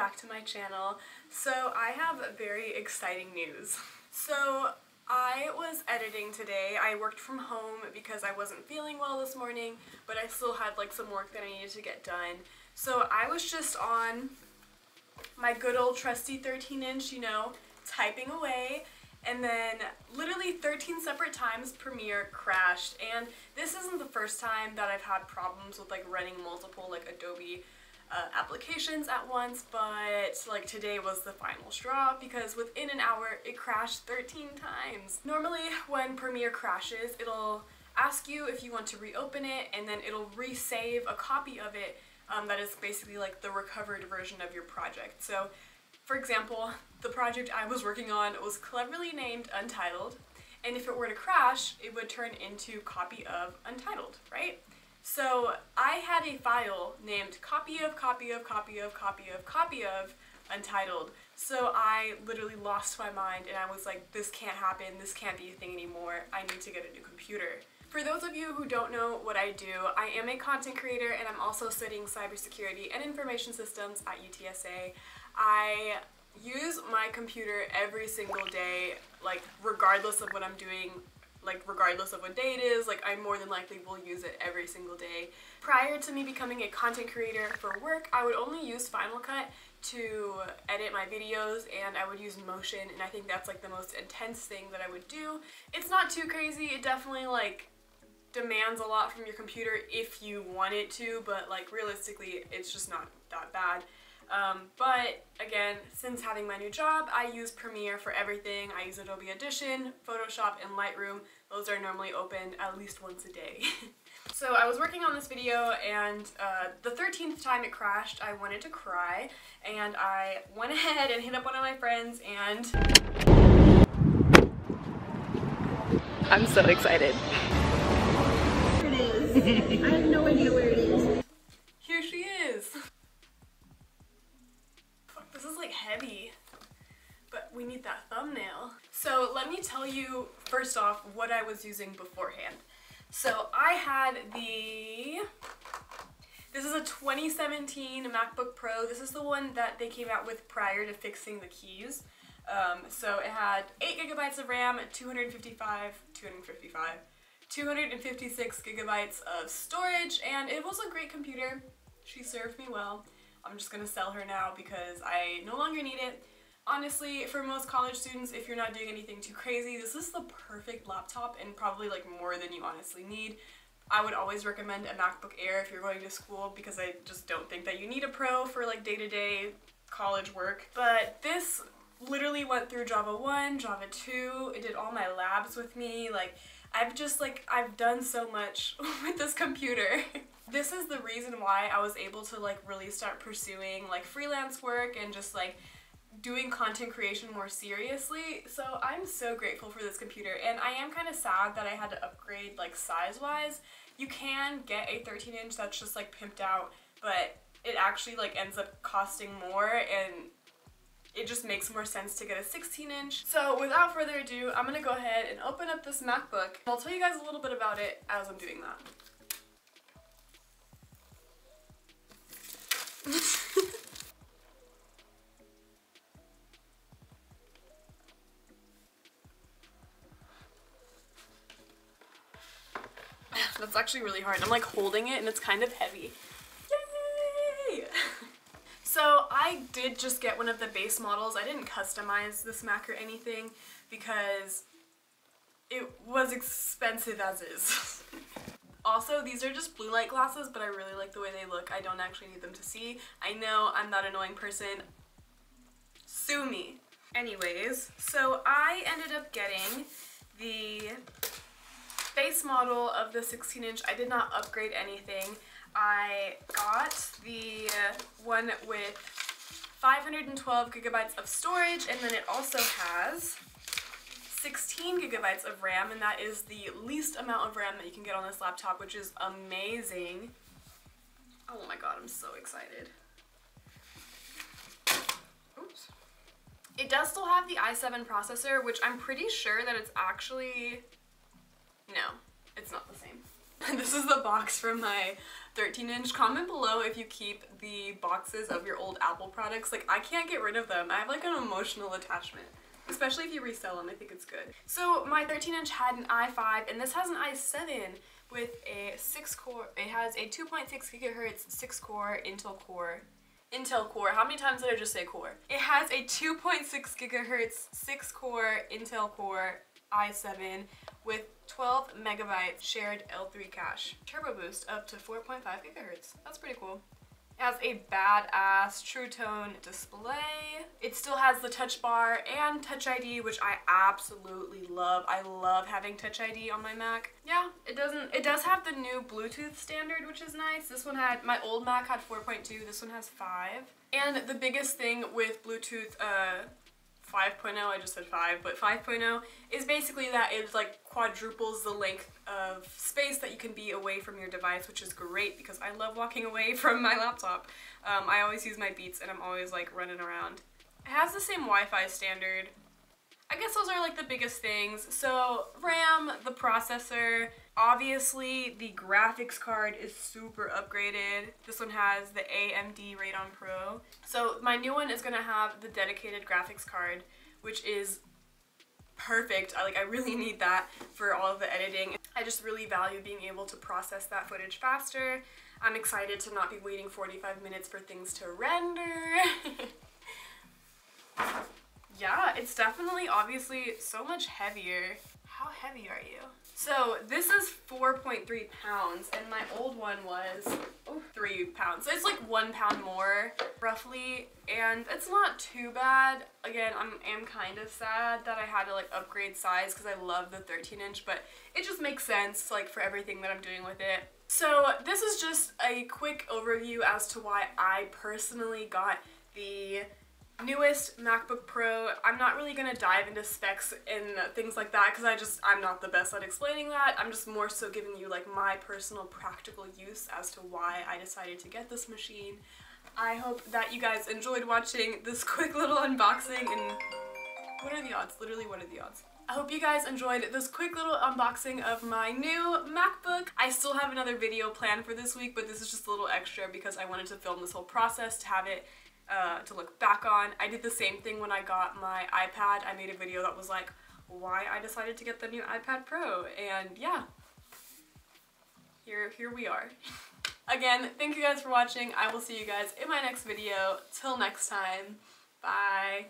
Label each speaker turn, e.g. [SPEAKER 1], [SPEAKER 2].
[SPEAKER 1] back to my channel. So I have very exciting news. So I was editing today. I worked from home because I wasn't feeling well this morning, but I still had like some work that I needed to get done. So I was just on my good old trusty 13-inch, you know, typing away, and then literally 13 separate times Premiere crashed. And this isn't the first time that I've had problems with like running multiple like Adobe applications at once, but like today was the final straw because within an hour it crashed 13 times. Normally when Premiere crashes, it'll ask you if you want to reopen it, and then it'll resave a copy of it that is basically like the recovered version of your project. So for example, the project I was working on was cleverly named Untitled, and if it were to crash, it would turn into copy of Untitled, right? So I had a file named copy of Untitled. So I literally lost my mind and I was like, this can't happen, this can't be a thing anymore, I need to get a new computer. For those of you who don't know what I do, I am a content creator and I'm also studying cybersecurity and information systems at UTSA. I use my computer every single day, like regardless of what I'm doing, like regardless of what day it is, like I more than likely will use it every single day. Prior to me becoming a content creator for work, I would only use Final Cut to edit my videos, and I would use Motion, and I think that's like the most intense thing that I would do. It's not too crazy, it definitely like demands a lot from your computer if you want it to, but like realistically it's just not that bad. But again, since having my new job, I use Premiere for everything. I use Adobe Audition, Photoshop, and Lightroom. Those are normally open at least once a day. So I was working on this video, and the 13th time it crashed, I wanted to cry, and I went ahead and hit up one of my friends, and I'm so excited.
[SPEAKER 2] It is. I have no idea where it is.
[SPEAKER 1] Here she is. This is like heavy, but we need that thumbnail. So let me tell you first off what I was using beforehand. So I had this is a 2017 MacBook Pro. This is the one that they came out with prior to fixing the keys. So it had 8 gigabytes of RAM, 256 gigabytes of storage, and it was a great computer. She served me well. I'm just gonna sell her now because I no longer need it. Honestly, for most college students, if you're not doing anything too crazy, this is the perfect laptop, and probably like more than you honestly need. I would always recommend a MacBook Air if you're going to school, because I just don't think that you need a Pro for like day-to-day college work. But this literally went through Java 1, Java 2, it did all my labs with me. Like I've done so much with this computer. This is the reason why I was able to like really start pursuing like freelance work and just like doing content creation more seriously. So I'm so grateful for this computer, and I am kind of sad that I had to upgrade like size-wise. You can get a 13-inch that's just like pimped out, but it actually like ends up costing more, and it just makes more sense to get a 16-inch. So without further ado, I'm gonna go ahead and open up this MacBook. I'll tell you guys a little bit about it as I'm doing that. That's actually really hard. I'm like holding it and it's kind of heavy. Yay! So I did just get one of the base models. I didn't customize this Mac or anything because it was expensive as is. Also, these are just blue light glasses, but I really like the way they look. I don't actually need them to see. I know I'm that annoying person. Sue me. Anyways, so I ended up getting the base model of the 16-inch. I did not upgrade anything. I got the one with 512 gigabytes of storage, and then it also has 16 gigabytes of RAM, and that is the least amount of RAM that you can get on this laptop, which is amazing. Oh my god, I'm so excited. Oops. It does still have the i7 processor, which I'm pretty sure that it's actually... No, it's not the same. This is the box from my 13-inch. Comment below if you keep the boxes of your old Apple products. Like, I can't get rid of them. I have like an emotional attachment, especially if you resell them. I think it's good. So my 13-inch had an i5, and this has an i7 with a 6-core. It has a 2.6 gigahertz 6-core Intel core. How many times did I just say core? It has a 2.6 gigahertz 6-core Intel core i7 with 12 megabyte shared L3 cache. Turbo boost up to 4.5 gigahertz. That's pretty cool. It has a badass True Tone display. It still has the touch bar and Touch ID, which I absolutely love. I love having Touch ID on my Mac. Yeah, it does have the new Bluetooth standard, which is nice. This one had, my old Mac had 4.2, this one has 5. And the biggest thing with Bluetooth 5.0, I just said 5, but 5.0 is basically that it like quadruples the length of space that you can be away from your device, which is great because I love walking away from my laptop. I always use my Beats and I'm always like running around. It has the same Wi-Fi standard. I guess those are like the biggest things. So RAM, the processor, obviously the graphics card is super upgraded. This one has the AMD Radeon Pro. So my new one is gonna have the dedicated graphics card, which is perfect. I really need that for all of the editing. I just really value being able to process that footage faster. I'm excited to not be waiting 45 minutes for things to render. Yeah, it's definitely obviously so much heavier. How heavy are you? So this is 4.3 pounds and my old one was 3 pounds. So it's like 1 pound more roughly, and it's not too bad. Again, I am kind of sad that I had to like upgrade size because I love the 13-inch, but it just makes sense like for everything that I'm doing with it. So this is just a quick overview as to why I personally got the newest MacBook Pro. I'm not really gonna dive into specs and things like that because I'm not the best at explaining that. I'm just more so giving you like my personal practical use as to why I decided to get this machine. I hope that you guys enjoyed watching this quick little unboxing, and what are the odds? Literally, what are the odds? I hope you guys enjoyed this quick little unboxing of my new MacBook. I still have another video planned for this week, but this is just a little extra because I wanted to film this whole process to have it to look back on. I did the same thing when I got my iPad. I made a video that was like why I decided to get the new iPad Pro, and yeah, here we are. Again, thank you guys for watching. I will see you guys in my next video. Till next time, bye.